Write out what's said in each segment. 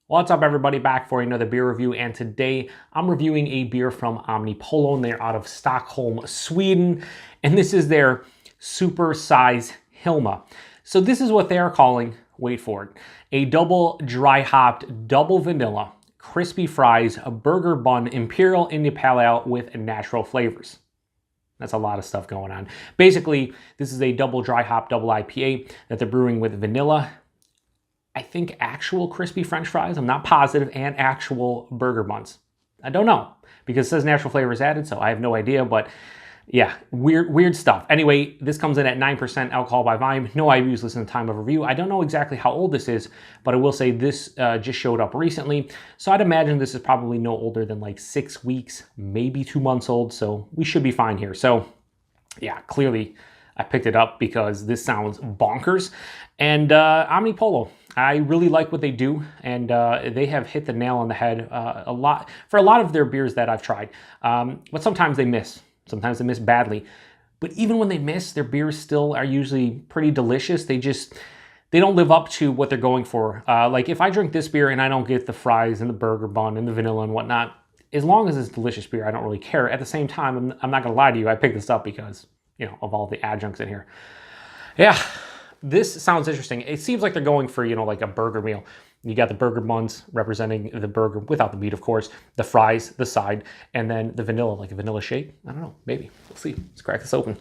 What's up, everybody? Back for another beer review, and today I'm reviewing a beer from Omnipollo, and they're out of Stockholm, Sweden, and this is their Super Size Hilma. So this is what they are calling, wait for it, a double dry hopped, double vanilla, crispy fries, a burger bun, Imperial IPA Pale Ale with natural flavors. That's a lot of stuff going on. Basically, this is a double dry hop, double IPA that they're brewing with vanilla, I think actual crispy French fries, I'm not positive, and actual burger buns. I don't know, because it says natural flavors added, so I have no idea, but yeah, weird stuff. Anyway, this comes in at 9% alcohol by volume. No IBUs listed in the time of review. I don't know exactly how old this is, but I will say this just showed up recently, so I'd imagine this is probably no older than like 6 weeks, maybe 2 months old, so we should be fine here. So yeah, clearly I picked it up because this sounds bonkers. And Omnipollo, I really like what they do, and they have hit the nail on the head a lot for a lot of their beers that I've tried. But sometimes they miss. Sometimes they miss badly. But even when they miss, their beers still are usually pretty delicious. They don't live up to what they're going for. Like if I drink this beer and I don't get the fries and the burger bun and the vanilla and whatnot, as long as it's delicious beer, I don't really care. At the same time, I'm not gonna lie to you, I picked this up because, you know, of all the adjuncts in here. Yeah. This sounds interesting. It seems like they're going for, you know, like a burger meal. You got the burger buns representing the burger without the meat, of course, the fries, the side, and then the vanilla, like a vanilla shake. I don't know, maybe. We'll see. Let's crack this open.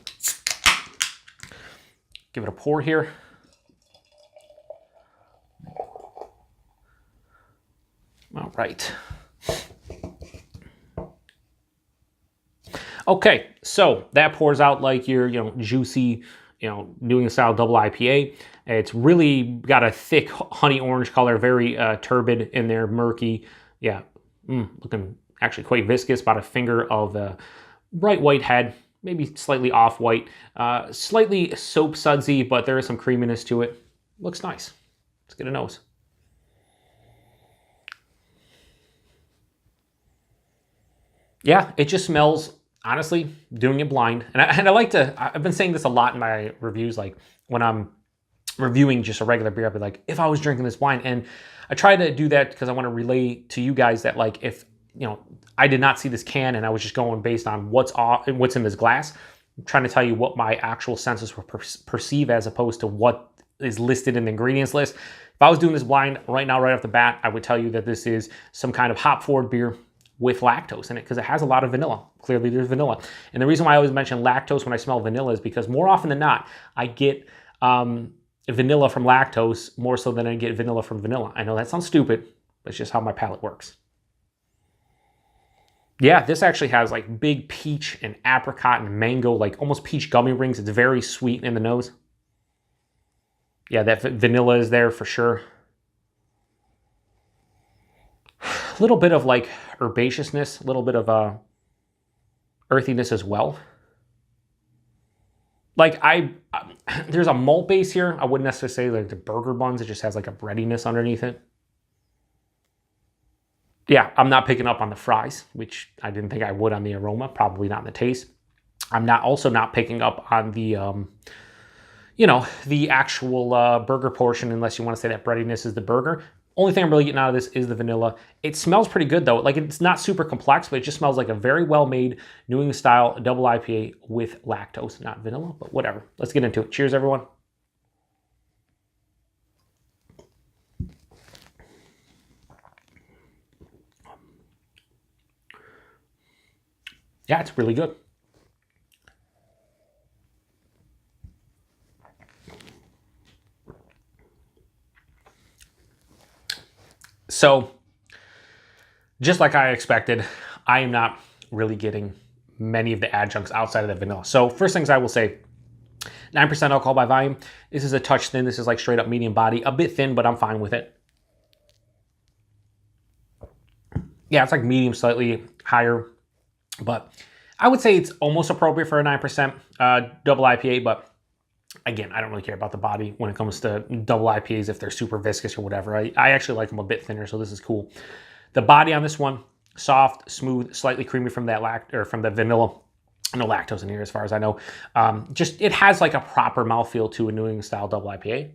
Give it a pour here. All right. Okay, so that pours out like your, you know, juicy, you know, New England style double IPA. It's really got a thick honey orange color, very turbid in there, murky. Yeah, looking actually quite viscous, about a finger of bright white head, maybe slightly off white, slightly soap sudsy, but there is some creaminess to it. Looks nice. Let's get a nose. Yeah, it just smells, honestly, doing it blind. And I like to, I've been saying this a lot in my reviews, like when I'm reviewing just a regular beer, I'll be like, if I was drinking this blind. And I try to do that because I want to relay to you guys that, like, if, you know, I did not see this can and I was just going based on what's in this glass, I'm trying to tell you what my actual senses will perceive as opposed to what is listed in the ingredients list. If I was doing this blind right now, right off the bat, I would tell you that this is some kind of hop forward beer with lactose in it because it has a lot of vanilla. Clearly there's vanilla. And the reason why I always mention lactose when I smell vanilla is because more often than not, I get vanilla from lactose more so than I get vanilla from vanilla. I know that sounds stupid, but it's just how my palate works. Yeah, this actually has like big peach and apricot and mango, like almost peach gummy rings. It's very sweet in the nose. Yeah, that vanilla is there for sure. A little bit of like herbaceousness, a little bit of earthiness as well. Like there's a malt base here. I wouldn't necessarily say like the burger buns. It just has like a breadiness underneath it. Yeah, I'm not picking up on the fries, which I didn't think I would on the aroma. Probably not in the taste. I'm also not picking up on the, you know, the actual burger portion, unless you want to say that breadiness is the burger. Only thing I'm really getting out of this is the vanilla. It smells pretty good though. Like it's not super complex, but it just smells like a very well-made New England style double IPA with lactose, not vanilla, but whatever. Let's get into it. Cheers, everyone. Yeah, it's really good. So, just like I expected, I am not really getting many of the adjuncts outside of the vanilla. So, first things I will say, 9% alcohol by volume. This is a touch thin. This is like straight up medium body. A bit thin, but I'm fine with it. Yeah, it's like medium, slightly higher. But I would say it's almost appropriate for a 9% double IPA, but again, I don't really care about the body when it comes to double IPAs if they're super viscous or whatever. I actually like them a bit thinner, so this is cool. The body on this one, soft, smooth, slightly creamy from that from the vanilla. No lactose in here as far as I know. Just, it has like a proper mouthfeel to a New England style double IPA.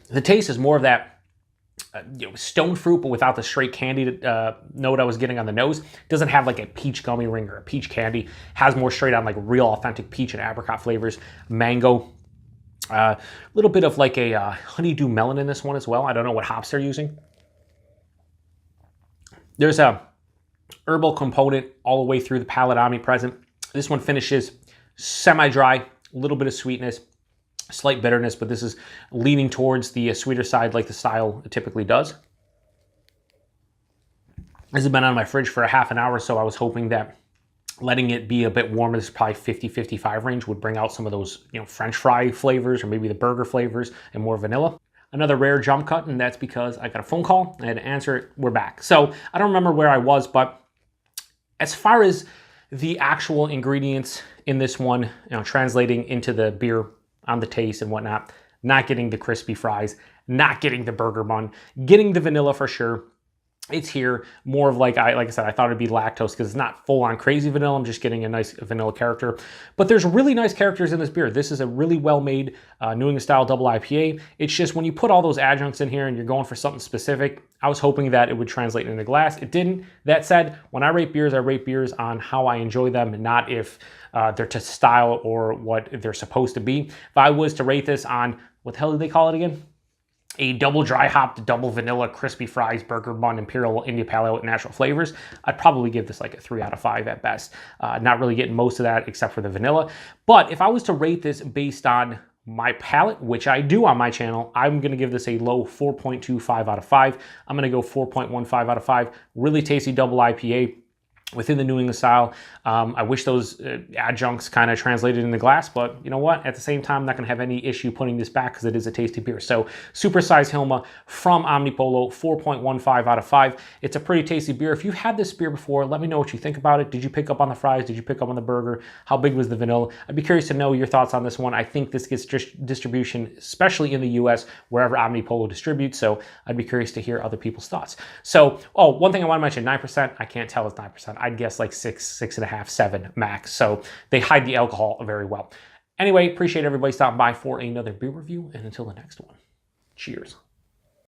The taste is more of that stone fruit, but without the straight candy note I was getting on the nose. It doesn't have like a peach gummy ring or a peach candy. Has more straight on like real authentic peach and apricot flavors. Mango. A little bit of like a honeydew melon in this one as well. I don't know what hops they're using. There's a herbal component all the way through the palate omnipresent. This one finishes semi-dry, a little bit of sweetness, slight bitterness, but this is leaning towards the sweeter side like the style typically does. This has been on my fridge for a half an hour, so I was hoping that letting it be a bit warmer, this is probably 50-55 range, would bring out some of those, French fry flavors or maybe the burger flavors and more vanilla. Another rare jump cut, and that's because I got a phone call. I had to answer it. We're back. So I don't remember where I was, but as far as the actual ingredients in this one, translating into the beer on the taste and whatnot, not getting the crispy fries, not getting the burger bun, getting the vanilla for sure. It's here more of like I said, I thought it'd be lactose because it's not full on crazy vanilla. I'm just getting a nice vanilla character, but there's really nice characters in this beer. This is a really well made New England style double IPA. It's just when you put all those adjuncts in here and you're going for something specific, I was hoping that it would translate into glass. It didn't. That said, when I rate beers on how I enjoy them, not if they're to style or what they're supposed to be. If I was to rate this on, what the hell did they call it again? A double dry hopped, double vanilla, crispy fries, burger bun, Imperial India Pale Ale with natural flavors, I'd probably give this like a 3 out of 5 at best. Not really getting most of that except for the vanilla. But if I was to rate this based on my palate, which I do on my channel, I'm going to give this a low 4.25 out of 5. I'm going to go 4.15 out of 5. Really tasty double IPA within the New England style. I wish those adjuncts kind of translated in the glass, but you know what? At the same time, I'm not going to have any issue putting this back because it is a tasty beer. So Super Size Hilma from Omnipollo, 4.15 out of 5. It's a pretty tasty beer. If you've had this beer before, let me know what you think about it. Did you pick up on the fries? Did you pick up on the burger? How big was the vanilla? I'd be curious to know your thoughts on this one. I think this gets distribution, especially in the US, wherever Omnipollo distributes. So I'd be curious to hear other people's thoughts. So, one thing I want to mention, 9%. I can't tell it's 9%. I'd guess like 6, 6.5, 7 max. So they hide the alcohol very well. Anyway, appreciate everybody stopping by for another beer review, and until the next one, cheers.